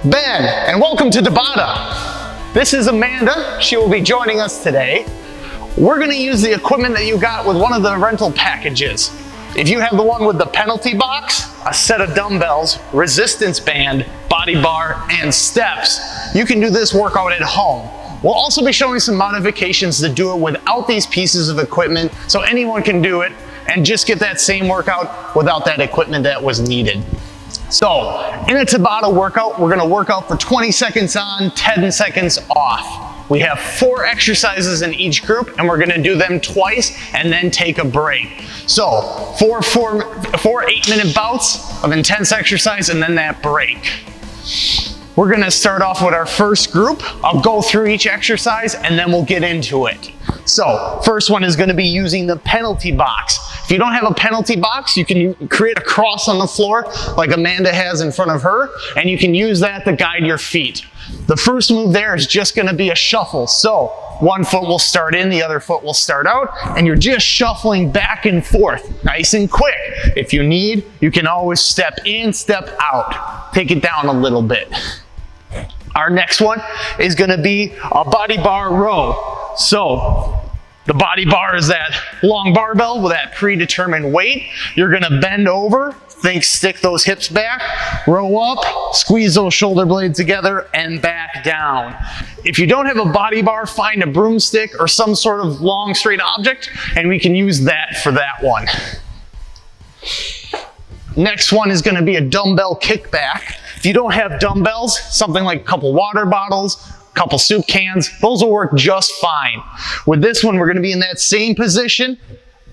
Ben, and welcome to Tabata. This is Amanda. She will be joining us today. We're going to use the equipment that you got with one of the rental packages. If you have the one with the penalty box, a set of dumbbells, resistance band, body bar, and steps, you can do this workout at home. We'll also be showing some modifications to do it without these pieces of equipment, so anyone can do it and just get that same workout without that equipment that was needed. So, in a Tabata workout, we're gonna work out for 20 seconds on, 10 seconds off. We have 4 exercises in each group, and we're gonna do them twice and then take a break. So, four 8-minute bouts of intense exercise and then that break. We're gonna start off with our first group. I'll go through each exercise and then we'll get into it. So, first one is gonna be using the penalty box. If you don't have a penalty box, you can create a cross on the floor like Amanda has in front of her, and you can use that to guide your feet. The first move there is just gonna be a shuffle. So, one foot will start in, the other foot will start out, and you're just shuffling back and forth, nice and quick. If you need, you can always step in, step out. Take it down a little bit. Our next one is gonna be a body bar row. So, the body bar is that long barbell with that predetermined weight. You're gonna bend over, stick those hips back, row up, squeeze those shoulder blades together, and back down. If you don't have a body bar, find a broomstick or some sort of long straight object, and we can use that for that one. Next one is gonna be a dumbbell kickback. If you don't have dumbbells, something like a couple water bottles, couple soup cans, those will work just fine. With this one, we're gonna be in that same position,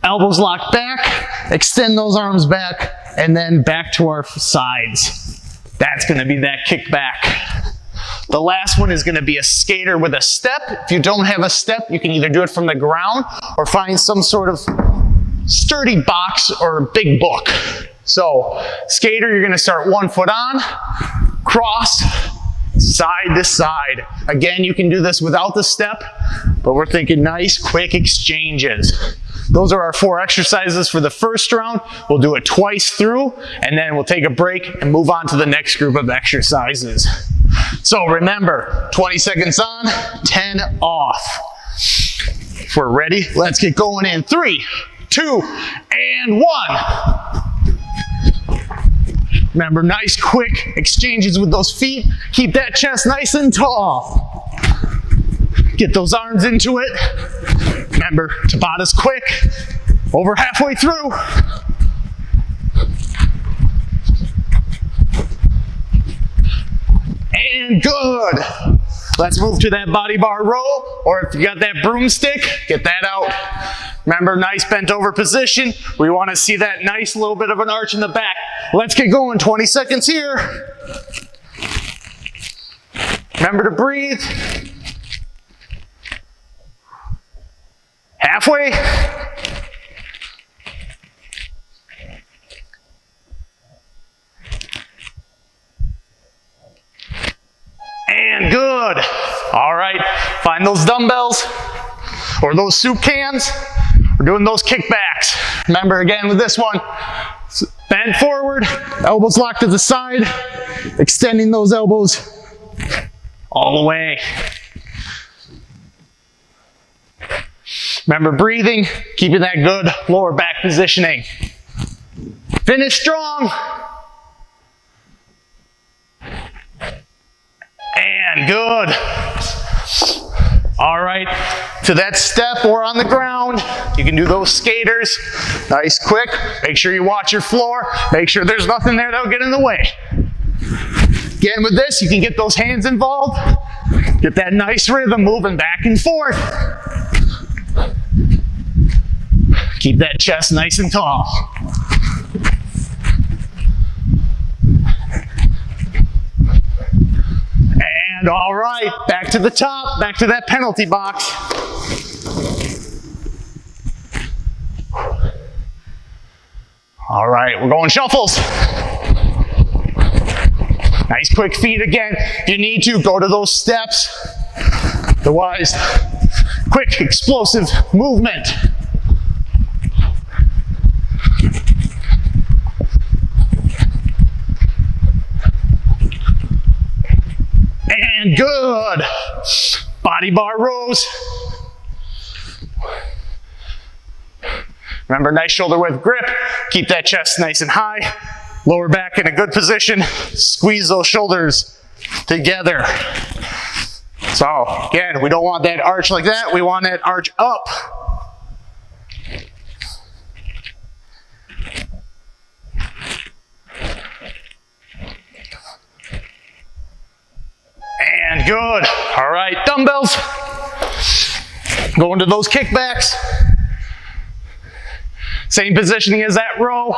elbows locked back, extend those arms back, and then back to our sides. That's gonna be that kickback. The last one is gonna be a skater with a step. If you don't have a step, you can either do it from the ground or find some sort of sturdy box or big book. So, skater, you're gonna start 1 foot on, cross, side to side. Again, you can do this without the step, but we're thinking nice, quick exchanges. Those are our 4 exercises for the first round. We'll do it twice through, and then we'll take a break and move on to the next group of exercises. So remember, 20 seconds on, 10 off. If we're ready, let's get going in 3, 2, and 1. Remember, nice quick exchanges with those feet. Keep that chest nice and tall. Get those arms into it. Remember, Tabata's quick. Over halfway through. And good. Let's move to that body bar row, or if you got that broomstick, get that out. Remember, nice bent over position. We want to see that nice little bit of an arch in the back. Let's get going, 20 seconds here. Remember to breathe. Halfway. And good. All right, find those dumbbells or those soup cans. We're doing those kickbacks. Remember, again, with this one, bend forward, elbows locked to the side, extending those elbows all the way. Remember, breathing, keeping that good lower back positioning. Finish strong. And good. All right, to that step or on the ground, you can do those skaters. Nice, quick. Make sure you watch your floor. Make sure there's nothing there that'll get in the way. Again, with this, you can get those hands involved. Get that nice rhythm moving back and forth. Keep that chest nice and tall. And all right, back to the top, back to that penalty box. All right, we're going shuffles. Nice quick feet again. If you need to, go to those steps. Otherwise, quick, explosive movement. And good. Body bar rows. Remember, nice shoulder width grip. Keep that chest nice and high. Lower back in a good position. Squeeze those shoulders together. So again, we don't want that arch like that. We want that arch up. And good. All right, dumbbells. Go into those kickbacks. Same positioning as that row.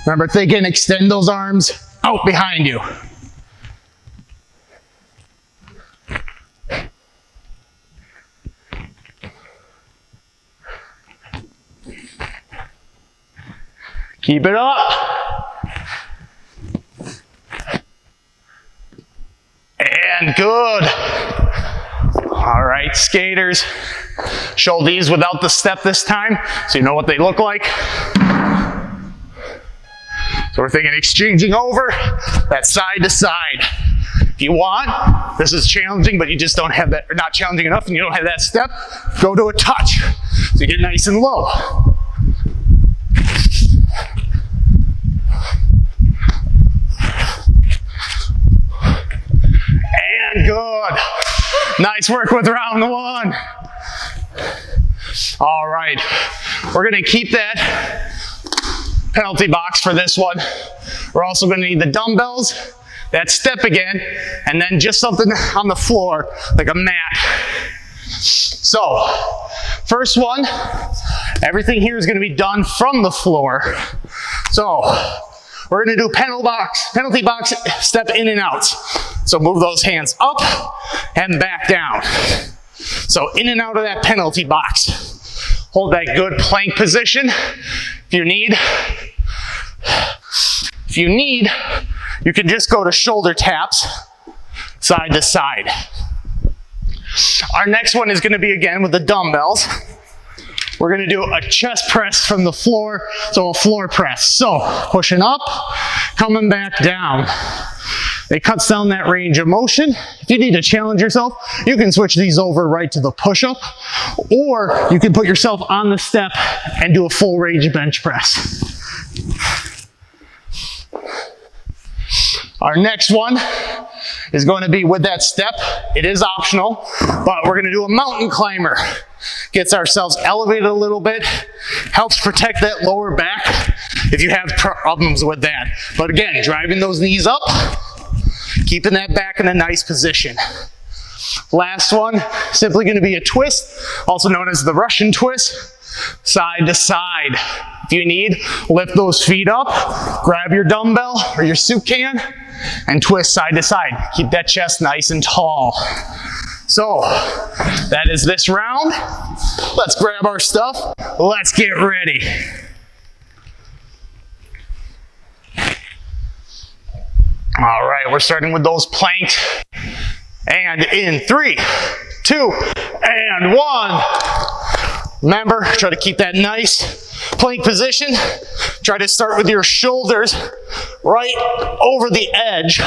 Remember, thinking, extend those arms out behind you. Keep it up. And good. All right, skaters. Show these without the step this time, so you know what they look like. So we're thinking exchanging over, that side to side. If you want, this is challenging, but you just don't have that, or not challenging enough, and you don't have that step, go to a touch. So you get nice and low. And good. Nice work with round one. All right, we're gonna keep that penalty box for this one. We're also gonna need the dumbbells, that step again, and then just something on the floor, like a mat. So, first one, everything here is gonna be done from the floor. So, we're gonna do penalty box, step in and out. So move those hands up and back down. So in and out of that penalty box. Hold that good plank position. If you need, you can just go to shoulder taps, side to side. Our next one is gonna be again with the dumbbells. We're gonna do a chest press from the floor, so a floor press. So pushing up, coming back down. It cuts down that range of motion. If you need to challenge yourself, you can switch these over right to the push-up, or you can put yourself on the step and do a full range bench press. Our next one is going to be with that step. It is optional, but we're gonna do a mountain climber. Gets ourselves elevated a little bit, helps protect that lower back if you have problems with that. But again, driving those knees up, keeping that back in a nice position. Last one, simply gonna be a twist, also known as the Russian twist, side to side. If you need, lift those feet up, grab your dumbbell or your soup can, and twist side to side. Keep that chest nice and tall. So, that is this round. Let's grab our stuff. Let's get ready. All right, we're starting with those planks. And in 3, 2, and 1. Remember, try to keep that nice plank position. Try to start with your shoulders right over the edge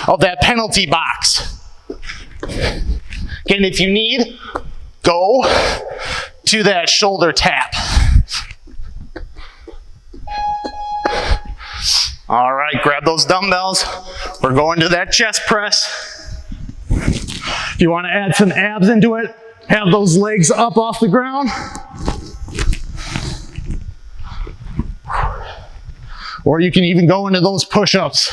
of that penalty box. Again, if you need, go to that shoulder tap. All right, grab those dumbbells. We're going to that chest press. If you want to add some abs into it, have those legs up off the ground. Or you can even go into those push-ups.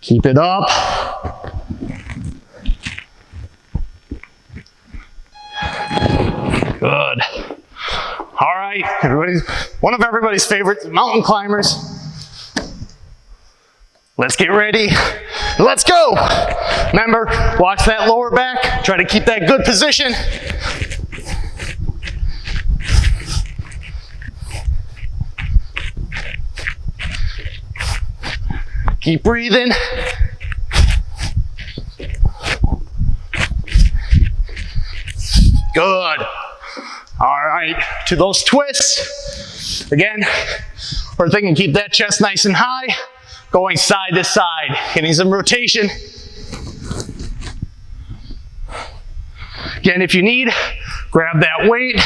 Keep it up. Good. All right, one of everybody's favorites, mountain climbers. Let's get ready. Let's go. Remember, watch that lower back. Try to keep that good position. Keep breathing. Good. All right, to those twists. Again, We're thinking keep that chest nice and high, going side to side, getting some rotation. Again, if you need, grab that weight,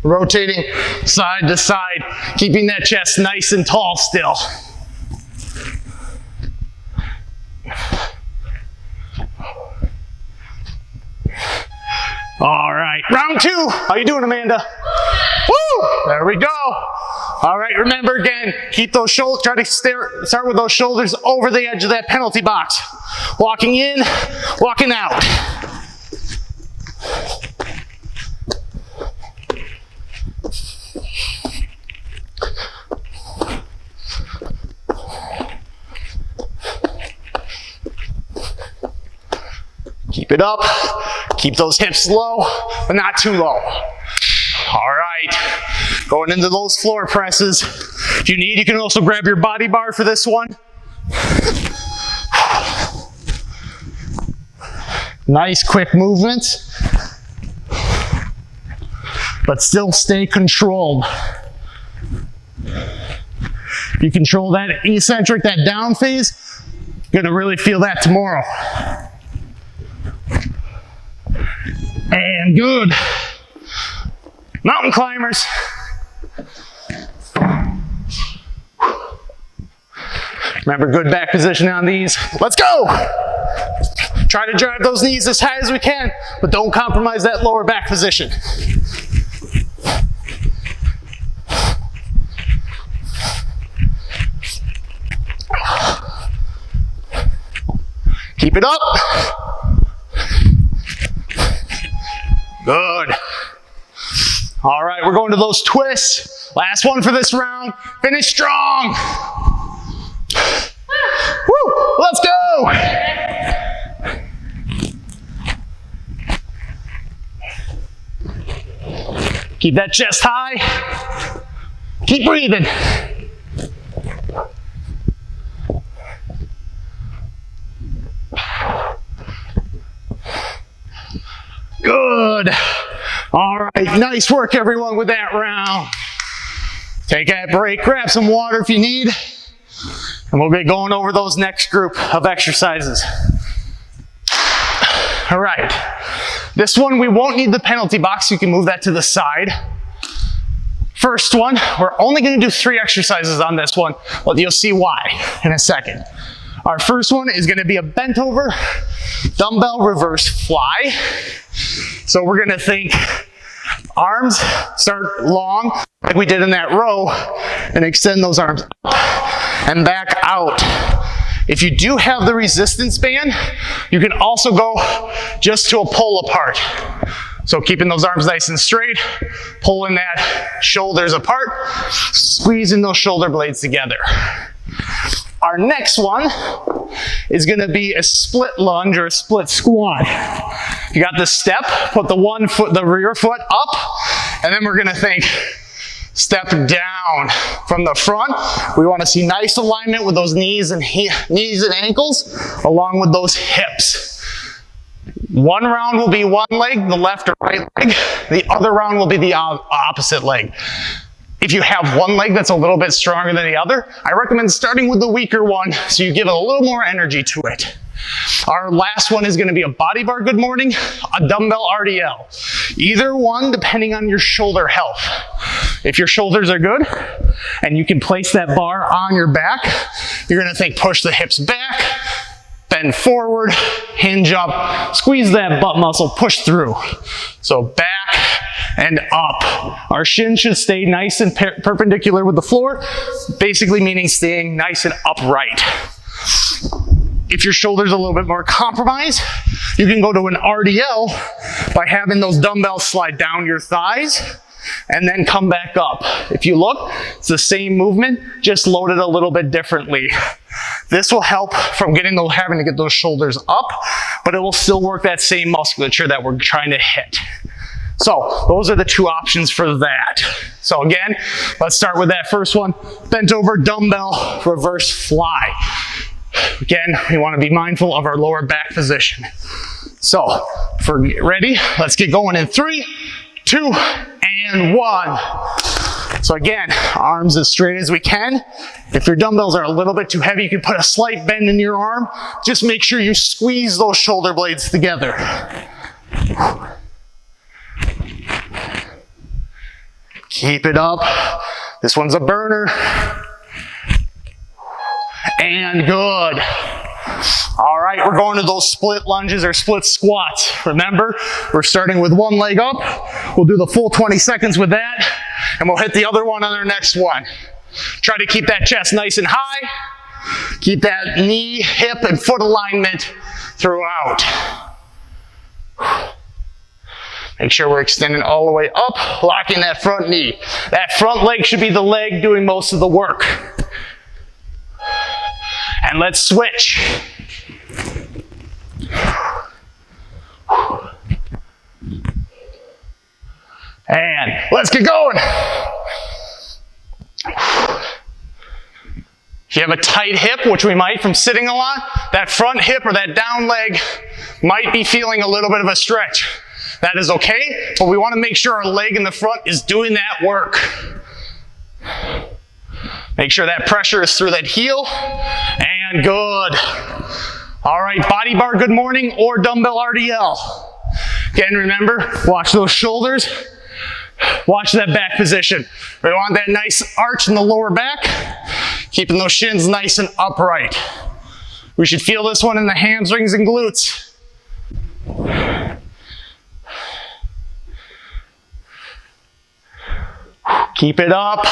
rotating side to side, keeping that chest nice and tall still. All right, round 2. How you doing, Amanda? Woo! There we go. All right, remember again, keep those shoulders, try to start with those shoulders over the edge of that penalty box. Walking in, walking out. Keep it up. Keep those hips low, but not too low. All right, going into those floor presses. If you need, you can also grab your body bar for this one. Nice quick movements, but still stay controlled. If you control that eccentric, that down phase, you're gonna really feel that tomorrow. And good. Mountain climbers. Remember, good back position on these. Let's go. Try to drive those knees as high as we can, but don't compromise that lower back position. Keep it up. Good. All right, we're going to those twists. Last one for this round. Finish strong. Woo! Let's go. Keep that chest high. Keep breathing. Good. All right, nice work everyone with that round. Take that break, grab some water if you need, and we'll get going over those next group of exercises. All right, this one we won't need the penalty box, you can move that to the side. First one, we're only gonna do 3 exercises on this one, but you'll see why in a second. Our first one is gonna be a bent over dumbbell reverse fly. So we're gonna think arms start long like we did in that row and extend those arms up and back out. If you do have the resistance band, you can also go just to a pull apart. So keeping those arms nice and straight, pulling that shoulders apart, squeezing those shoulder blades together. Our next one is gonna be a split lunge or a split squat. You got the step, put the rear foot up, and then we're gonna think step down from the front. We wanna see nice alignment with those knees and ankles, along with those hips. One round will be one leg, the left or right leg. The other round will be the opposite leg. If you have one leg that's a little bit stronger than the other, I recommend starting with the weaker one so you give it a little more energy to it. Our last one is going to be a body bar good morning, a dumbbell RDL. Either one depending on your shoulder health. If your shoulders are good and you can place that bar on your back, you're going to think push the hips back, bend forward, hinge up, squeeze that butt muscle, push through. So back and up. Our shin should stay nice and perpendicular with the floor, basically meaning staying nice and upright. If your shoulder's a little bit more compromised, you can go to an RDL by having those dumbbells slide down your thighs and then come back up. If you look, it's the same movement, just loaded a little bit differently. This will help from having to get those shoulders up, but it will still work that same musculature that we're trying to hit. So those are the 2 options for that. So again, let's start with that first one, bent over dumbbell reverse fly. Again, we want to be mindful of our lower back position. So if we're ready, let's get going in 3, 2, and 1. So again, arms as straight as we can. If your dumbbells are a little bit too heavy, you can put a slight bend in your arm. Just make sure you squeeze those shoulder blades together. Keep it up. This one's a burner. And good. All right, we're going to those split lunges or split squats. Remember, we're starting with one leg up. We'll do the full 20 seconds with that, and we'll hit the other one on our next one. Try to keep that chest nice and high. Keep that knee, hip, and foot alignment throughout. Make sure we're extending all the way up, locking that front knee. That front leg should be the leg doing most of the work. And let's switch. And let's get going. If you have a tight hip, which we might from sitting a lot, that front hip or that down leg might be feeling a little bit of a stretch. That is okay, but we want to make sure our leg in the front is doing that work. Make sure that pressure is through that heel, and good. All right, body bar good morning or dumbbell RDL. Again, remember, watch those shoulders, watch that back position. We want that nice arch in the lower back, keeping those shins nice and upright. We should feel this one in the hamstrings and glutes. Keep it up.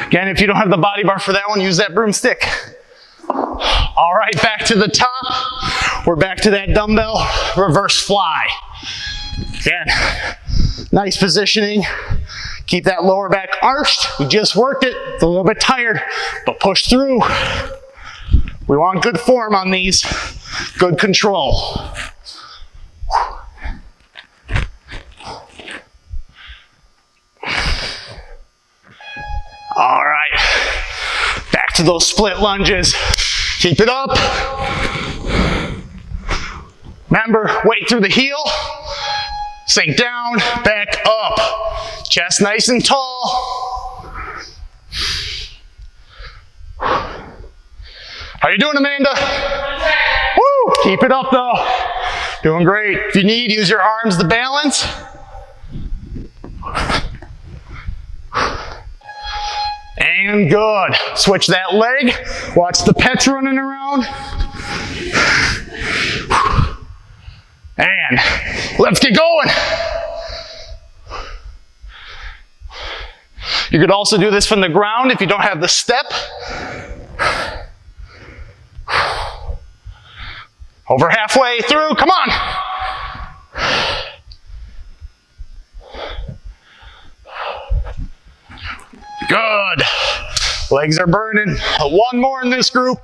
Again, if you don't have the body bar for that one, use that broomstick. All right, back to the top. We're back to that dumbbell reverse fly. Again, nice positioning. Keep that lower back arched. We just worked it. It's a little bit tired, but push through. We want good form on these. Good control. All right, back to those split lunges. Keep it up. Remember, weight through the heel, sink down, back up. Chest nice and tall. How you doing, Amanda? Woo! Keep it up though. Doing great. If you need, use your arms to balance. And good. Switch that leg. Watch the pets running around. And let's get going. You could also do this from the ground if you don't have the step. Over halfway through, come on. Good. Legs are burning. One more in this group.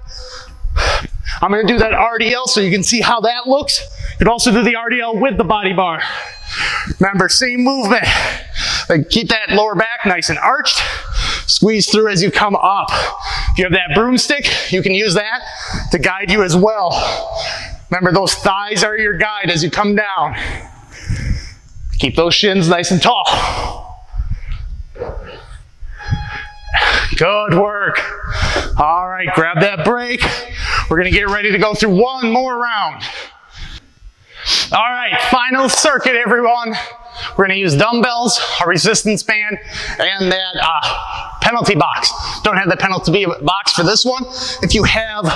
I'm going to do that RDL so you can see how that looks. You can also do the RDL with the body bar. Remember, same movement. Like, keep that lower back nice and arched. Squeeze through as you come up. If you have that broomstick, you can use that to guide you as well. Remember, those thighs are your guide as you come down. Keep those shins nice and tall. Good work. All right, grab that break. We're gonna get ready to go through one more round. All right, final circuit, everyone. We're gonna use dumbbells, a resistance band, and that penalty box. Don't have the penalty box for this one. If you have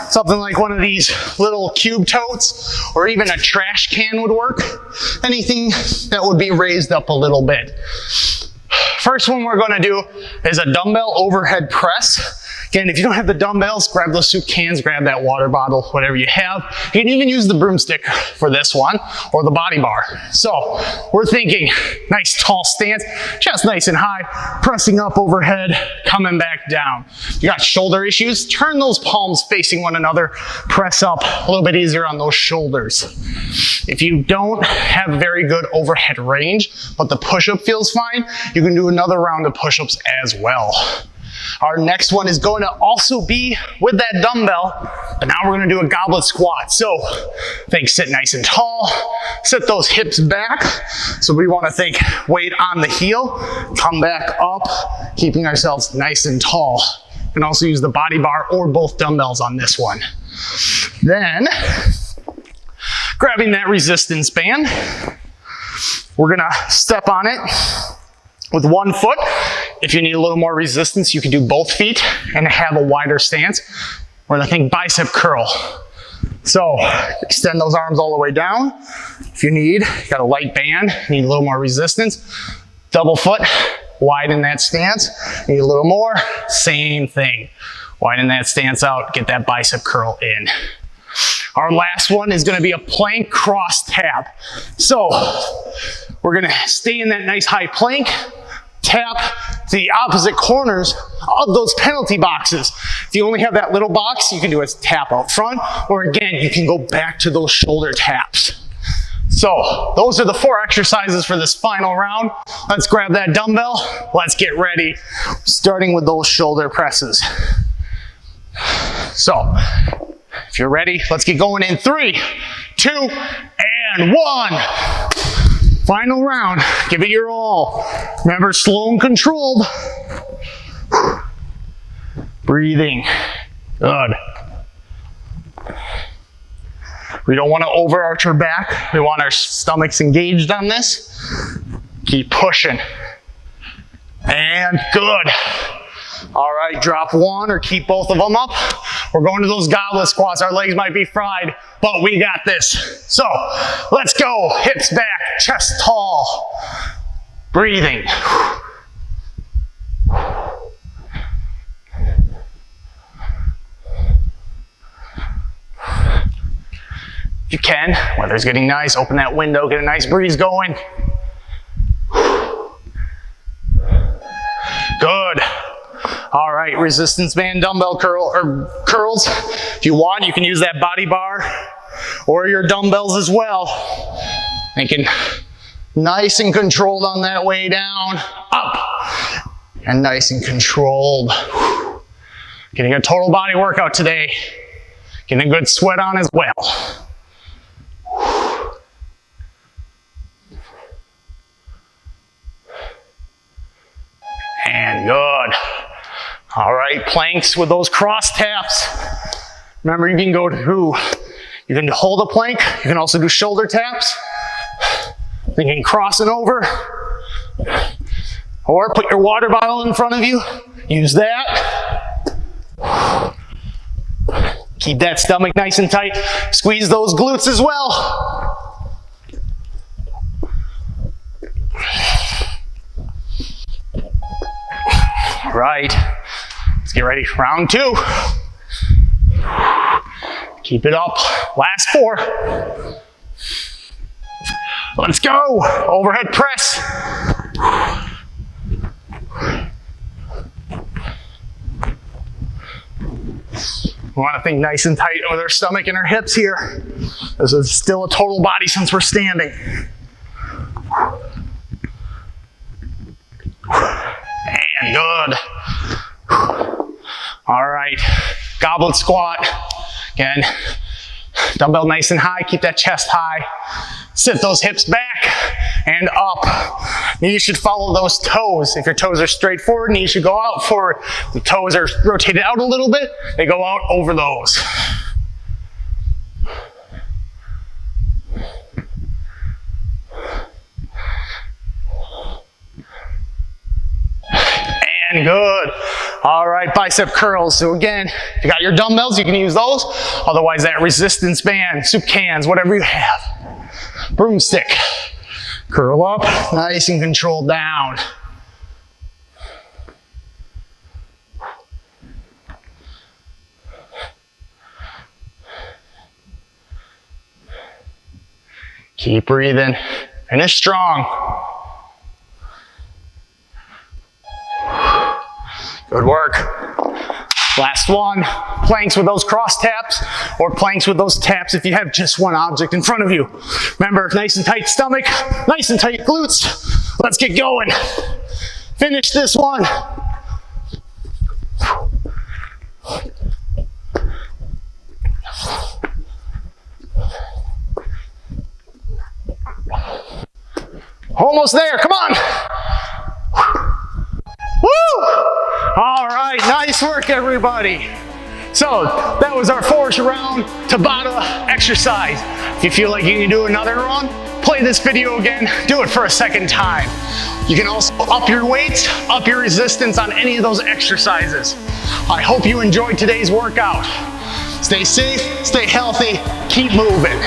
something like one of these little cube totes, or even a trash can would work. Anything that would be raised up a little bit. First one we're gonna do is a dumbbell overhead press. Again, if you don't have the dumbbells, grab those soup cans, grab that water bottle, whatever you have. You can even use the broomstick for this one, or the body bar. So, we're thinking nice tall stance, chest nice and high, pressing up overhead, coming back down. If you got shoulder issues, turn those palms facing one another, press up, a little bit easier on those shoulders. If you don't have very good overhead range, but the push-up feels fine, you can do another round of push-ups as well. Our next one is going to also be with that dumbbell, but now we're going to do a goblet squat. So think sit nice and tall, sit those hips back. So we want to think weight on the heel, come back up, keeping ourselves nice and tall. You can also use the body bar or both dumbbells on this one. Then, grabbing that resistance band, we're gonna step on it with one foot. If you need a little more resistance, you can do both feet and have a wider stance. We're gonna think bicep curl. So extend those arms all the way down. If you got a light band, need a little more resistance, double foot, widen that stance. Need a little more, same thing. Widen that stance out, get that bicep curl in. Our last one is gonna be a plank cross tap. So we're gonna stay in that nice high plank, tap to the opposite corners of those penalty boxes. If you only have that little box, you can do a tap out front, or again, you can go back to those shoulder taps. So those are the 4 exercises for this final round. Let's grab that dumbbell. Let's get ready, starting with those shoulder presses. So if you're ready, let's get going in 3, 2, and 1. Final round, give it your all. Remember, slow and controlled. Breathing, good. We don't want to overarch our back. We want our stomachs engaged on this. Keep pushing. And good. All right, drop one or keep both of them up. We're going to those goblet squats. Our legs might be fried, but we got this. So let's go. Hips back, chest tall. Breathing. If you can, weather's getting nice, open that window, get a nice breeze going. Good. All right, resistance band dumbbell curls. If you want, you can use that body bar or your dumbbells as well. Thinking nice and controlled on that way down, up, and nice and controlled. Getting a total body workout today. Getting a good sweat on as well. And good. All right, planks with those cross taps. Remember, you can hold a plank. You can also do shoulder taps. Thinking crossing over. Or put your water bottle in front of you. Use that. Keep that stomach nice and tight. Squeeze those glutes as well. All right. Let's get ready for round 2. Keep it up. Last 4. Let's go. Overhead press. We want to think nice and tight with our stomach and our hips here. This is still a total body since we're standing. And good. All right, goblet squat. Again, dumbbell nice and high, keep that chest high. Sit those hips back and up. Knees should follow those toes. If your toes are straight forward, knees should go out forward. The toes are rotated out a little bit, they go out over those. And good. All right, bicep curls. So again, if you got your dumbbells, you can use those. Otherwise, that resistance band, soup cans, whatever you have. Broomstick. Curl up, nice and controlled down. Keep breathing. Finish strong. Good work. Last one, planks with those cross taps or planks with those taps if you have just one object in front of you. Remember, nice and tight stomach, nice and tight glutes. Let's get going. Finish this one. Almost there, come on. Woo! All right, nice work everybody. So that was our 4th-round Tabata exercise. If you feel like you can do another run, play this video again, do it for a second time. You can also up your weights, up your resistance on any of those exercises. I hope you enjoyed today's workout. Stay safe, stay healthy, keep moving.